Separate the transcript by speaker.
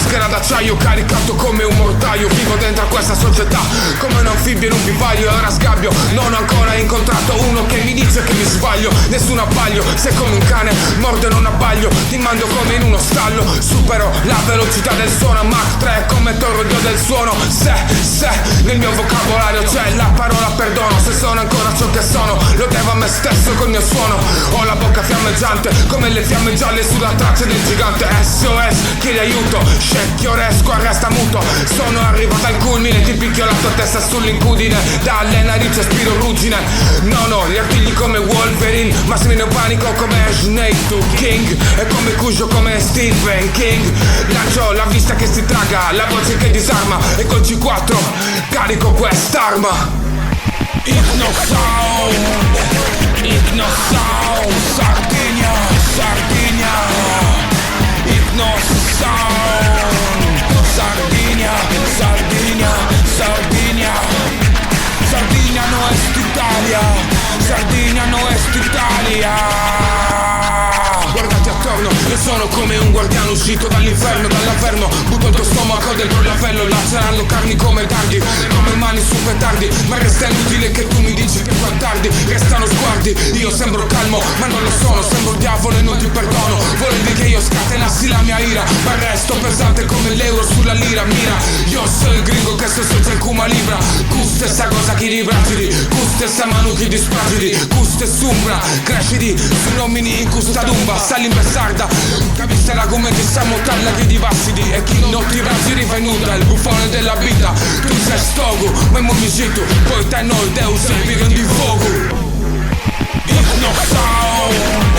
Speaker 1: maschera d'acciaio, caricato come un mortaio. Vivo dentro a questa società come un anfibio in un vivaio. E ora sgabbio, non ho ancora incontrato uno che mi dice che mi sbaglio. Nessun abbaglio, sei come un cane, mordo e non abbaglio. Ti mando come in uno stallo, supero la velocità del suono. Mach 3 come torrento del suono. Se, nel mio vocabolario c'è la parola perdono. Se sono ancora ciò che sono, lo devo a me stesso col mio suono. Ho la bocca fiammeggiante come le fiamme gialle sulla traccia del gigante. SOS, chiedi aiuto, scecchioresco, arresta muto. Sono arrivato al culmine, ti picchio la tua testa sull'incudine. Dalle narici aspiro ruggine. Non ho gli artigli come Wolverine, ma se ne panico come Snake to King. E come Cujo come Stephen King. Lancio la vista che si traga, la voce che disarma. E col C4 carico quest'arma. Igno Sound, Igno Sound, Sardinia, Sardinia. Igno Sound, Sardinia, Sardinia, Sardinia. Sardinia no es Italia, Sardinia no es Italia. Guardati attorno, io sono come un guardiano uscito dall'inferno, dall'avverno. Butto il tuo stomaco dentro il lavello, lacerando carni come dardi, come mani su petardi. Ma resta inutile che tu mi dici che qua tardi. Restano sguardi, io sembro calmo, ma non lo sono. Sembro diavolo e non ti perdono. Volevi che io scatenassi la mia ira, ma resto pesante come l'euro sulla lira. Mira, io sono il gringo che se socia in Cuba Libra. Custe sta cosa chi di bracidi, custe sta manu chi dispragidi, custe sumbra, crescidi, su nomini in custa dumba. Sali in Bessarda, capiste l'argomento, siamo talla chi di vassidi. E chi non ti brasi rivenuta, il buffone della vita. Tu sei stogu, ma è momicito, poi te noi deus, il big di fuoco. Igno Sound.